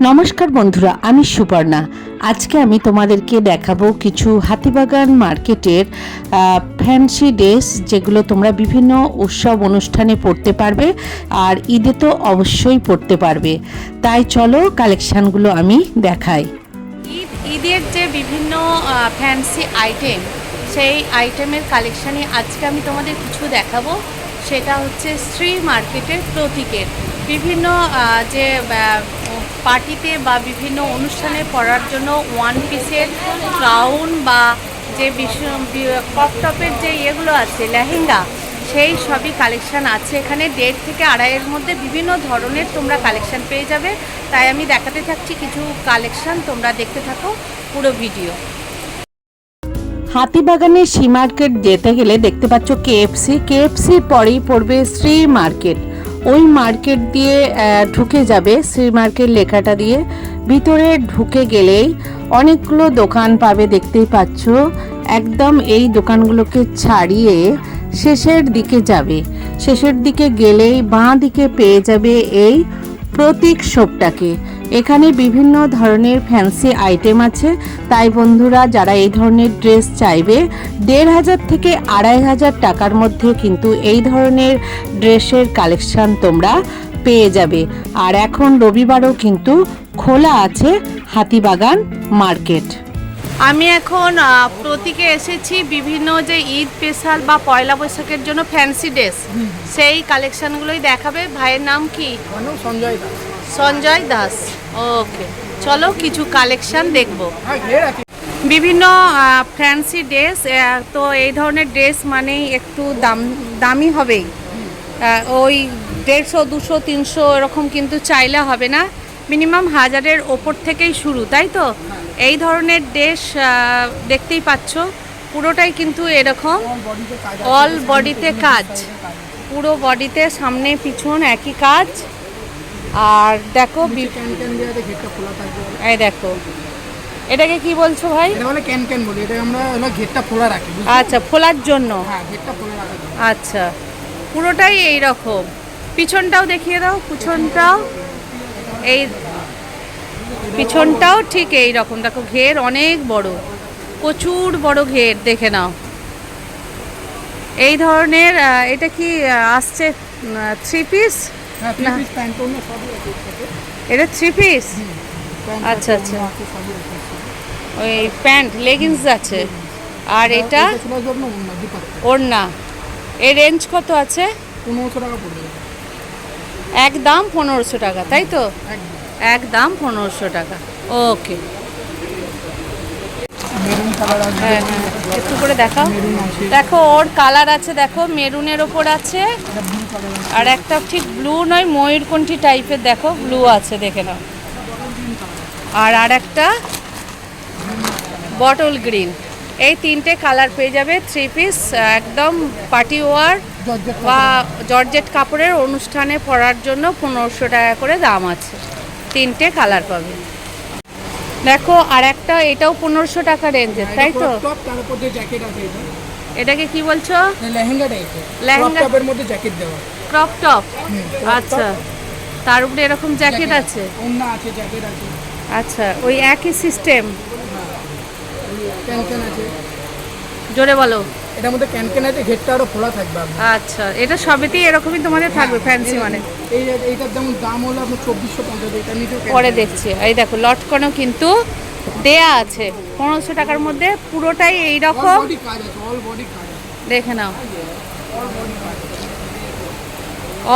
নমস্কার বন্ধুরা, আমি সুপর্ণা। আজকে আমি তোমাদেরকে দেখাবো কিছু হাতিবাগান মার্কেটের ফ্যান্সি ড্রেস, যেগুলো তোমরা বিভিন্ন উৎসব অনুষ্ঠানে পরতে পারবে, আর ঈদে তো অবশ্যই পরতে পারবে। তাই চলো কালেকশানগুলো আমি দেখাই। ঈদের যে বিভিন্ন ফ্যান্সি আইটেম, সেই আইটেমের কালেকশানে আজকে আমি তোমাদের কিছু দেখাবো। সেটা হচ্ছে শ্রী মার্কেটের প্রতীকের বিভিন্ন যে পার্টিতে বা বিভিন্ন অনুষ্ঠানে পরার জন্য ওয়ান পিসের গাউন বা যে ক্রপ টপের যে ইয়েগুলো আছে, লেহেঙ্গা, সেই সবই কালেকশান আছে এখানে। 1.5 থেকে 2.5-এর মধ্যে বিভিন্ন ধরনের তোমরা কালেকশান পেয়ে যাবে। তাই আমি দেখাতে থাকছি কিছু কালেকশান, তোমরা দেখতে থাকো পুরো ভিডিও। হাতিবাগানের শ্রী মার্কেট যেতে গেলে দেখতে পাচ্ছ কেএফসির পরেই পড়বে শ্রী মার্কেট। ওই মার্কেট দিয়ে ঢুকে যাবে, শ্রী মার্কেট লেখাটা দিয়ে ভিতরে ঢুকে গেলেই অনেকগুলো দোকান পাবে, দেখতেই পাচ্ছ। একদম এই দোকানগুলোকে ছাড়িয়ে শেষের দিকে যাবে, শেষের দিকে গেলেই বাঁ দিকে পেয়ে যাবে এই প্রতীক শপটাকে। এখানে বিভিন্ন ধরনের ফ্যান্সি আইটেম আছে। তাই বন্ধুরা, যারা এই ধরনের ড্রেস চাইবে, 1,500 থেকে 2,500 টাকার মধ্যে কিন্তু এই ধরনের ড্রেসের কালেকশন তোমরা পেয়ে যাবে। আর এখন রবিবারও কিন্তু খোলা আছে হাতিবাগান মার্কেট। আমি এখন প্রতীকে এসেছি বিভিন্ন যে ঈদ স্পেশাল বা পয়লা বৈশাখের জন্য ফ্যান্সি ড্রেস, সেই কালেকশানগুলোই দেখাবে। ভাইয়ের নাম কি? সঞ্জয় দাস। ওকে, চলো কিছু কালেকশান দেখব। বিভিন্ন ফ্যান্সি ড্রেস, তো এই ধরনের ড্রেস মানেই একটু দামি হবেই। ওই 150, 200, 300 এরকম কিন্তু চাইলে হবে না, মিনিমাম 1000-এর ওপর থেকেই শুরু, তাই তো? এই ধরনের ড্রেস দেখতেই পাচ্ছ, পুরোটাই কিন্তু এরকম অল বডিতে কাজ, পুরো বডিতে সামনে পিছন একই কাজ। আর দেখো এই দেখো, এটাকে কি বলছো ভাই? এটা বলে ক্যান বলি, এটা আমরা ঘেরটা খোলা রাখি। আচ্ছা, ফোলার জন্য। হ্যাঁ, ঘেরটা খোলা রাখি। আচ্ছা, পুরোটাই এই রকম। পিছনটাও দেখিয়ে দাও, পিছনটাও এই, পিছনটাও ঠিক এই রকম। দেখো ঘের অনেক বড়, প্রচুর বড় ঘের, দেখে নাও। এই ধরনের এটা কি আসছে 3 পিস? হ্যাঁ, 3 পিস প্যান্ট অন্য সবই আছে। এটা 3 পিস? আচ্ছা আচ্ছা, ওই প্যান্ট লেগিংস আছে। আর এটা ওড়না। এর রেঞ্জ কত আছে? 1500 টাকা পড়বে। একদম 1500 টাকা, তাই তো? একদম 1500 টাকা। ওকে, হ্যাঁ হ্যাঁ, একটু করে দেখাও। দেখো ওর কালার আছে, দেখো মেরুনের ওপর আছে, আর একটা ঠিক ব্লু নয়, ময়ূরকণ্ঠী টাইপের, দেখো ব্লু আছে, দেখে নাও। আর একটা বটল গ্রিন। এই 3টে কালার পেয়ে যাবে। 3 পিস, একদম পার্টি ওয়ার বা জর্জেট কাপড়ের অনুষ্ঠানে পরার জন্য 1500 টাকা করে দাম আছে। 3টে কালার পাবে। দেখো আর একটা, এটাও 1500 টাকা রেঞ্জের, তাই তো? এটাকে কি বলছো? লেহেঙ্গা টাইপের, লেহেঙ্গা টপের মধ্যে জ্যাকেট দেওয়া। Crop top. আচ্ছা, তার উপরে এরকম জ্যাকেট আছে? ওড়না আছে, জ্যাকেট আছে। আচ্ছা, ওই একই সিস্টেম। ক্যান আছে। জোরে বলো। এটার মধ্যে ক্যান আছে, ঘেরটা আরো খোলা থাকবে। আচ্ছা, এটা সবেতেই এরকমই তোমাদের থাকবে ফ্যান্সি মানে? এইটার যেমন দাম হলো আপনার 2450, এটা নিচে পরে দেখছি। এই দেখো লটকনও কিন্তু দেয়া আছে 1500 টাকার মধ্যে, পুরোটাই এই রকম। দেখে নাও,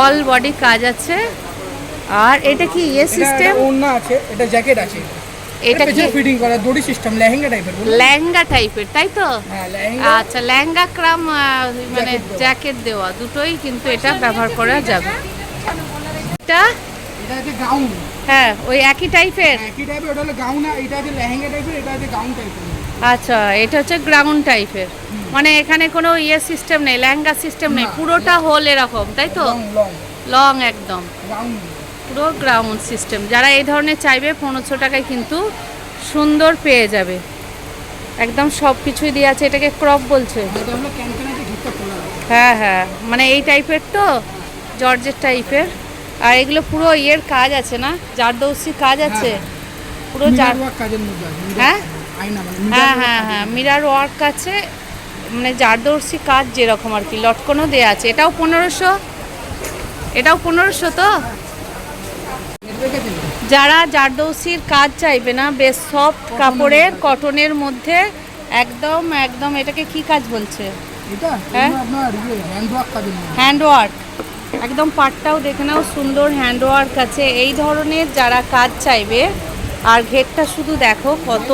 অল বডি কাজ আছে। আর এটা কি সিস্টেম? ওড়না আছে, এটা জ্যাকেট আছে। এটা কি ফিটিং করা দড়ি সিস্টেম, লেহেঙ্গা টাইপের। লেহেঙ্গা টাইপের, তাই তো? হ্যাঁ, লেহেঙ্গা। আচ্ছা, লেহেঙ্গা ক্রাম মানে জ্যাকেট দেওয়া, দুটোই কিন্তু এটা ব্যবহার করা যাবে। এটা আছে গাউন। হ্যাঁ, ওই একই টাইপের। একই টাইপের, ওটা হলো গাউন। এটা আছে লেহেঙ্গা টাইপের, এটা আছে গাউন টাইপের। আচ্ছা, এটা হচ্ছে গ্রাউন্ড টাইপের, মানে এখানে কোনো সিস্টেম নেই, লেহেঙ্গা সিস্টেম নেই, পুরোটা হোল এরকম, তাই তো? লং একদম, পুরো গ্রাউন্ড সিস্টেম। যারা এই ধরনের চাইবে 1500 টাকায় কিন্তু সুন্দর পেয়ে যাবে। একদম সব কিছুই দিয়ে আছে। এটাকে ক্রপ বলছে? হ্যাঁ হ্যাঁ, মানে এই টাইপের তো, জর্জেট টাইপের। আর এগুলো পুরো ইয়ের কাজ আছে না, জারদৌসি কাজ আছে পুরো মিরর ওয়ার্ক কাজের মধ্যে আছে। হ্যাঁ আয়না মানে হ্যাঁ মিরার ওয়ার্ক আছে, মানে জারদৌসি কাজ যেরকম আর কি, লটকনও দেওয়া আছে। এটাও 1500, এটাও 1500 তো। যারা জারদৌসির কাজ চাইবে না, বেশ সফট কাপড়ের কটনের মধ্যে, একদম একদম এটাকে কি কাজ বলছে? এটা হ্যাঁ? আপনার হ্যান্ড ওয়ার্ক কাজের মধ্যে। হ্যান্ড ওয়ার্ক, একদম পাটটাও দেখে নাও সুন্দর হ্যান্ড ওয়ার্ক আছে। এই ধরনের যারা কাজ চাইবে, আর ঘেরটা শুধু দেখো কত,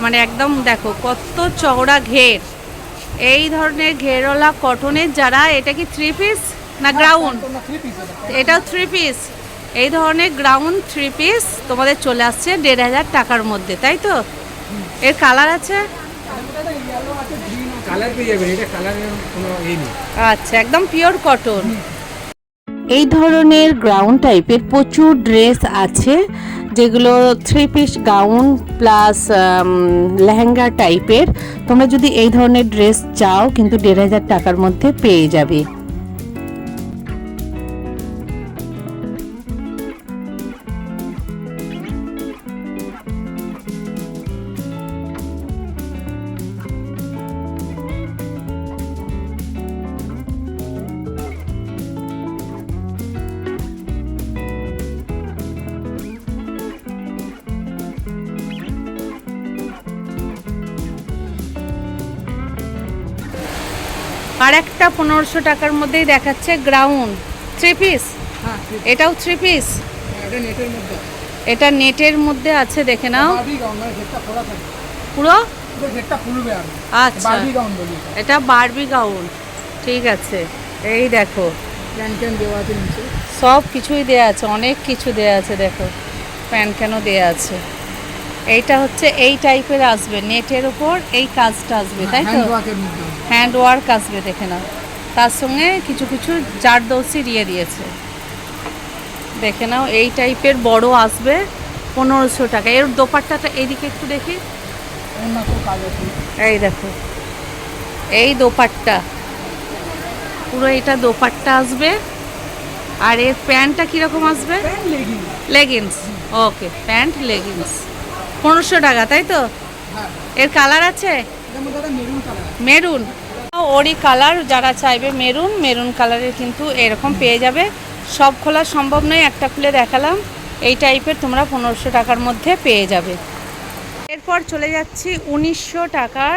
মানে একদম দেখো কত চওড়া ঘের। এই ধরনের ঘেরওয়ালা কটনের যারা, এটা কি 3 পিস না গ্রাউন্ড? এটাও 3 পিস। এই ধরনের গ্রাউন্ড 3 পিস তোমাদের চলে আসছে 1500 টাকার মধ্যে, তাই তো? এর কালার আছে? কালার পেয়ে যাবেন, এটা কালারের কোনো নেই। আচ্ছা, একদম পিওর কটন। এই ধরনের গ্রাউন্ড টাইপের প্রচুর ড্রেস আছে, যেগুলো 3 পিস গাউন প্লাস লেহেঙ্গা টাইপের। তোমরা যদি এই ধরনের ড্রেস চাও, কিন্তু 1500 টাকার মধ্যে পেয়ে যাবে। আর একটা 1500 টাকার মধ্যেই দেখাচ্ছে গ্রাউন্ড 3 পিস। হ্যাঁ, এটাও 3 পিস। এটা নেটের মধ্যে। এটা নেটের মধ্যে আছে, দেখে নাও। বারবি গাউন মানে ঘেরটা খোলা থাকে। পুরো এটা ঘেরটা খুলবে আর। আচ্ছা, বারবি গাউন বলি এটা। এটা বারবি গাউন, ঠিক আছে। এই দেখো ক্যান দেওয়া আছে নিচে। সব কিছুই দেয়া আছে, অনেক কিছু দেয়া আছে। দেখো প্যান কেন দেয়া আছে। এইটা হচ্ছে এই টাইপের আসবে, নেটের উপর এই কাজটা আসবে, তাই তো? হ্যান্ড ওয়ার্কের মধ্যে। হ্যান্ড ওয়ার্ক আসবে, দেখে নাও। তার সঙ্গে কিছু কিছু জারদৌসি দিয়ে দিয়েছে, দেখে নাও। এই টাইপের বড় আসবে 1500 টাকা। এর দোপাট্টাটা এইদিকে একটু দেখি। অন্য তো কাজ আছে। এই দেখো, এই দোপাট্টা পুরো, এটা দোপাট্টা আসবে। আর এর প্যান্টটা কীরকম আসবে? লেগিংস। ওকে, প্যান্ট লেগিংস 1500 টাকা, তাই তো? হ্যাঁ, এর কালার আছে? এটার মধ্যে একটা মেরুন কালার। মেরুন, ওরই কালার। যারা চাইবে মেরুন, মেরুন কালারের কিন্তু এরকম পেয়ে যাবে। সব খোলা সম্ভব নয়, একটা খুলে দেখালাম। এই টাইপের তোমরা 1500 টাকার মধ্যে পেয়ে যাবে। এরপর চলে যাচ্ছি 1900 টাকার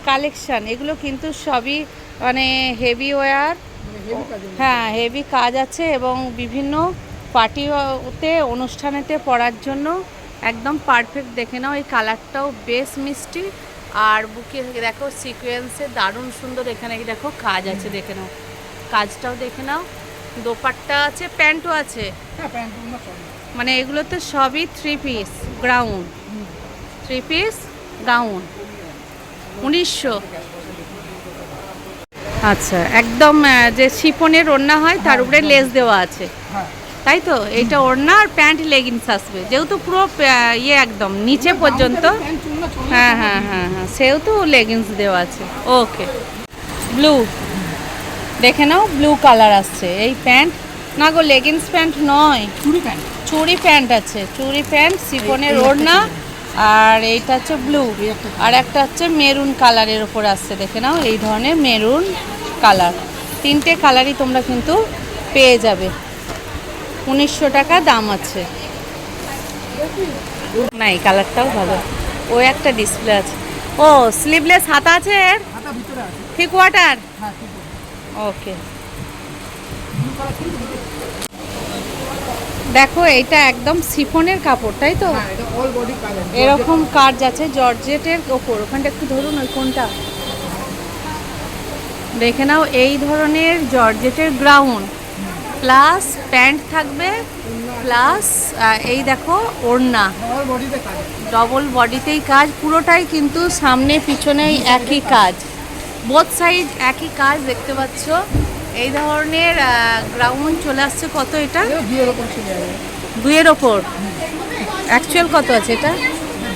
কালেকশান। এগুলো কিন্তু সবই মানে হেভি ওয়্যার। হ্যাঁ, হেভি কাজ আছে এবং বিভিন্ন পার্টিতে, অনুষ্ঠানেতে পরার জন্য একদম পারফেক্ট। দেখে নাও, এই কালারটাও বেশ মিষ্টি। আর বুকে দেখো সিকোয়েন্সে দারুণ সুন্দর। এখানে দেখো কাজ আছে, দেখে নাও, কাজটাও দেখে নাও। দোপাট্টা আছে, প্যান্টও আছে। হ্যাঁ, প্যান্টগুলো সবই। মানে এগুলোতে সবই 3 পিস গ্রাউন্ড, 3 পিস গাউন 1900। আচ্ছা, একদম যে শিফনের ওড়না হয় তার উপরে লেস দেওয়া আছে, হ্যাঁ, তাই তো? এইটা ওড়না আর প্যান্ট লেগিংস আসবে, যেহেতু পুরো ইয়ে একদম নিচে পর্যন্ত। হ্যাঁ হ্যাঁ হ্যাঁ হ্যাঁ, সেহেতু লেগিংস দেওয়া আছে। ওকে, ব্লু, দেখে নাও, ব্লু কালার আসছে। এই প্যান্ট না গো, লেগিংস প্যান্ট নয়, চুড়ি প্যান্ট। চুড়ি প্যান্ট আছে, চুড়ি প্যান্ট, শিফনের ওড়না। আর এইটা হচ্ছে ব্লু, আর একটা হচ্ছে মেরুন কালারের ওপর আসছে, দেখে নাও। এই ধরনের মেরুন কালার, 3টে কালারই তোমরা কিন্তু পেয়ে যাবে। 1900 টাকা দাম আছে। না, এই কালারটাও ভালো। ওই একটা ডিসপ্লে আছে। ও, স্লিভলেস হাতা আছে এর, হাতা ভিতরে আছে। 3 কোয়ার্টার। হ্যাঁ, ঠিক আছে। ওকে, দেখো এটা একদম শিফনের কাপড়, তাই তো? হ্যাঁ, এটা অল বডি কালার। এরকম কাজ আছে জর্জেটের ওপর। ওখানটা একটু ধরুন, ওই কোনটা দেখে নাও। এই ধরনের জর্জেটের গ্রাউন্ড প্লাস প্যান্ট থাকবে, প্লাস এই দেখো ওড়না, অল বডিতে কাজ। ডবল বডিতেই কাজ পুরোটাই, কিন্তু সামনে পিছনেই একই কাজ, বোথ সাইড একই কাজ, দেখতে পাচ্ছ। এই ধরনের গ্রাউন্ড চলে আসছে কত? এটা এটা দুইয়ের ওপর চলে যাবে। 2-এর ওপর। অ্যাকচুয়াল কত আছে এটা?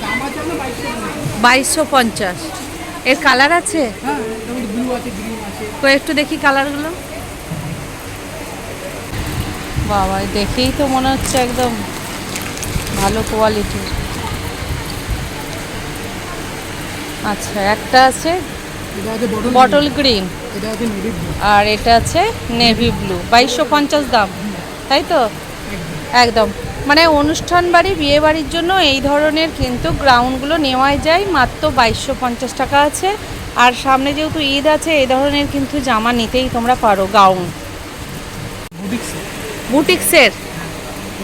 দাম আছে আমরা 2250। এর কালার আছে? হ্যাঁ, এর মধ্যে ব্লু আছে, গ্রিন আছে। তো একটু দেখি কালারগুলো। বাবা দেখেই তো মনে হচ্ছে একদম ভালো কোয়ালিটির। আচ্ছা, একটা আছে এটা আছে বটল গ্রিন, এটা আছে নেভি ব্লু। আর এটা আছে নেভি ব্লু। 2250 দাম, তাই তো? একদম, মানে অনুষ্ঠান বাড়ি, বিয়ে বাড়ির জন্য এই ধরনের কিন্তু গ্রাউন্ডগুলো নেওয়াই যায়। মাত্র 2250 টাকা আছে। আর সামনে যেহেতু ঈদ আছে, এই ধরনের কিন্তু জামা নিতেই তোমরা পারো, গাউন বুটিক্সের।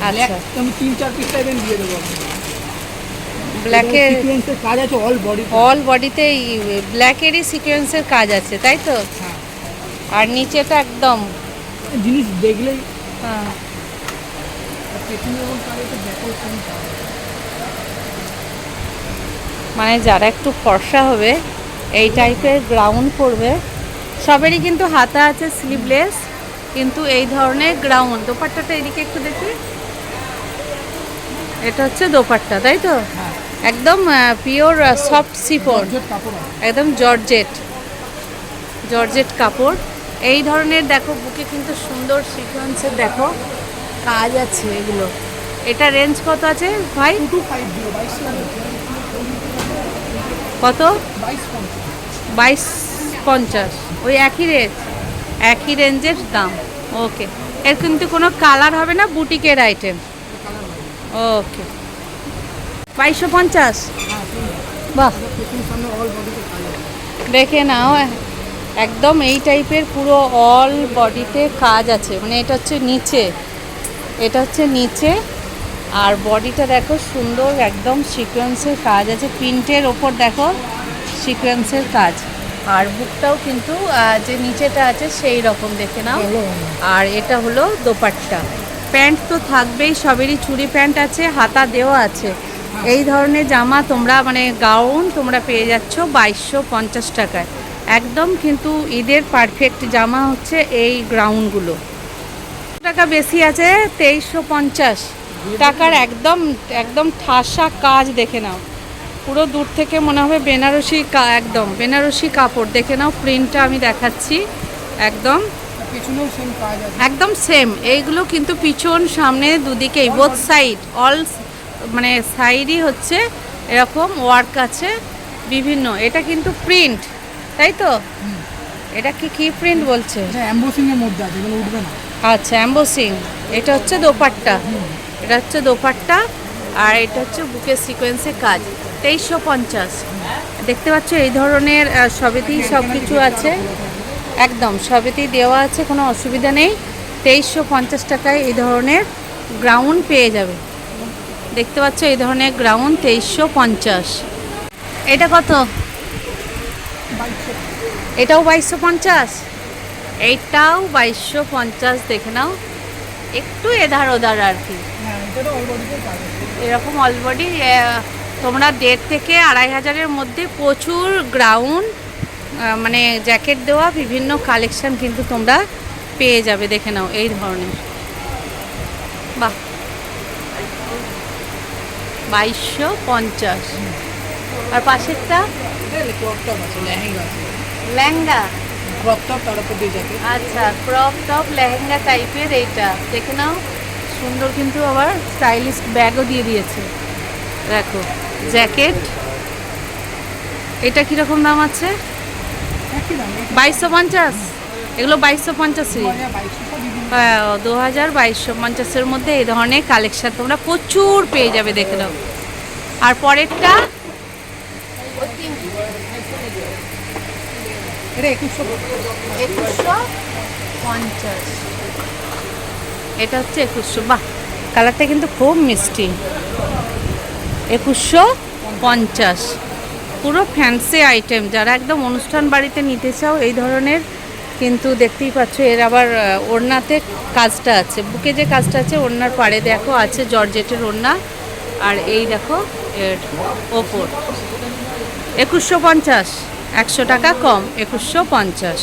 আচ্ছা, আমি 3-4 পিস টাইপের দিয়ে দেবো। ব্ল্যাকের সিকোয়েন্সের কাজ আছে অল বডি, অল বডিতে ব্ল্যাকেরই সিকোয়েন্সের কাজ আছে, তাই তো? হ্যাঁ। আর নিচেটা একদম জিনিস দেখলেই হ্যাঁ। পেছনে এবং কারে তো দেখো কোন কাজ। মানে যারা একটু ফর্সা হবে, এই টাইপের গ্রাউন্ড পরবে, সবেরই কিন্তু হাতা আছে স্লিভলেস, কিন্তু এই ধরনের গ্রাউন্ড। দোপাট্টাটা এদিকে একটু দেখি, এটা হচ্ছে দোপাট্টা, তাই তো? হ্যাঁ, একদম পিওর সফট সিফন, জর্জেট কাপড় আছে। একদম জর্জেট কাপড়। এই ধরনের দেখো, বুকে কিন্তু সুন্দর সিকোয়েন্সের দেখো কাজ আছে এগুলো। এটা রেঞ্জ কত আছে ভাই? 2250 কত? 2250। 2250, ওই একই রেঞ্জের দাম। ওকে, এর কিন্তু কোনো কালার হবে না, বুটিকের আইটেম। ওকে, 2250। বাহ, পেছনের সামনে অল বডিতে কাজ আছে। দেখে নাও, একদম এই টাইপের পুরো অল বডিতে কাজ আছে। মানে এটা হচ্ছে নিচে, আর বডিটা দেখো সুন্দর, একদম সিকোয়েন্সের কাজ আছে। প্রিন্টের ওপর দেখো সিকোয়েন্সের কাজ। আর বুকটাও কিন্তু যে নিচেটা আছে সেই রকম, দেখে নাও। আর এটা হলো দোপাট্টা। প্যান্ট তো থাকবেই, সবেরই চুড়ি প্যান্ট আছে, হাতা দেওয়া আছে। এই ধরনের জামা তোমরা, মানে গাউন তোমরা পেয়ে যাচ্ছ 2250 টাকায়। একদম কিন্তু ঈদের পারফেক্ট জামা হচ্ছে এই গ্রাউন্ডগুলো। টাকা বেশি আছে, 2350 টাকার একদম ঠাসা কাজ। দেখে নাও, পুরো দূর থেকে মনে হবে একদম বেনারসি কাপড়। দেখে নাও প্রিন্টটা আমি দেখাচ্ছি, একদম পেছনেও সেম কাজ আছে, একদম সেম। এইগুলো কিন্তু পিছন সামনে দুদিকেই, বোথ সাইড, অল মানে সাইডই হচ্ছে এরকম ওয়ার্ক আছে বিভিন্ন। এটা কিন্তু প্রিন্ট, তাই তো? এটা কি প্রিন্ট বলছে? এটা এমবোসিং এর মধ্যে আছে, এগুলো উঠবে না। আচ্ছা, এমবোসিং। এটা হচ্ছে দোপাট্টা, আর এটা হচ্ছে বুকের সিকোয়েন্সের কাজ। 2350। দেখতে পাচ্ছ এই ধরনের সবেতেই সব কিছু আছে, একদম সবেতেই দেওয়া আছে, কোনো অসুবিধা নেই। 2350 টাকায় এই ধরনের গ্রাউন্ড পেয়ে যাবে। দেখতে পাচ্ছ এই ধরনের গ্রাউন্ড 2350। এটা কত? এটাও 2250, এইটাও 2250। দেখে নাও, একটু এধার ওধার আর কি, হ্যাঁ, এটা অল বডিতে কাজ আছে। এরকম অলরেডি তোমরা 1.5 থেকে 2500-এর মধ্যে প্রচুর গ্রাউন্ড, মানে জ্যাকেট দেওয়া বিভিন্ন কালেকশন কিন্তু তোমরা পেয়ে যাবে। দেখে নাও এই ধরনের, বাহ, 2250। আর পাশেরটা ক্রপ টপ আছে, লেহেঙ্গা আছে, লেহেঙ্গা। ক্রপ টপ তার উপর দিয়ে জ্যাকেট। আচ্ছা, ক্রপ টপ লেহেঙ্গা টাইপের এইটা। দেখে নাও, সুন্দর কিন্তু আবার স্টাইলিশ ব্যাগও দিয়ে দিয়েছে। দেখো জ্যাকেট, এটা কীরকম দাম আছে? একই দাম, 2250। এগুলো 2250-ই। 2200 বিভিন্ন। হ্যাঁ, 2250-এর মধ্যে এই ধরনের কালেকশন তোমরা প্রচুর পেয়ে যাবে। দেখে নাও। আর পরেরটা এটা 2150। এটা হচ্ছে 2100। বাহ, কালারটা কিন্তু খুব মিষ্টি। 2150, পুরো ফ্যান্সি আইটেম। যারা একদম অনুষ্ঠান বাড়িতে নিতে চাও এই ধরনের, কিন্তু দেখতেই পাচ্ছ এর আবার ওড়নাতে কাজটা আছে, বুকে যে কাজটা আছে ওড়নার পাড়ে দেখো আছে জর্জেটের ওড়না। আর এই দেখো এর ওপর 2150, 100 টাকা কম, 2150।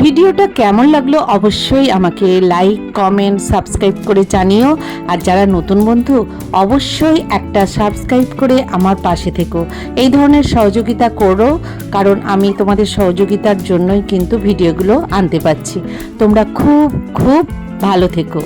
ভিডিওটা কেমন লাগলো অবশ্যই আমাকে লাইক, কমেন্ট, সাবস্ক্রাইব করে জানিও। আর যারা নতুন বন্ধু, অবশ্যই একটা সাবস্ক্রাইব করে আমার পাশে থেকো। এই ধরনের সহযোগিতা করো, কারণ আমি তোমাদের সহযোগিতার জন্যই কিন্তু ভিডিওগুলো আনতে পারছি। তোমরা খুব খুব ভালো থেকো।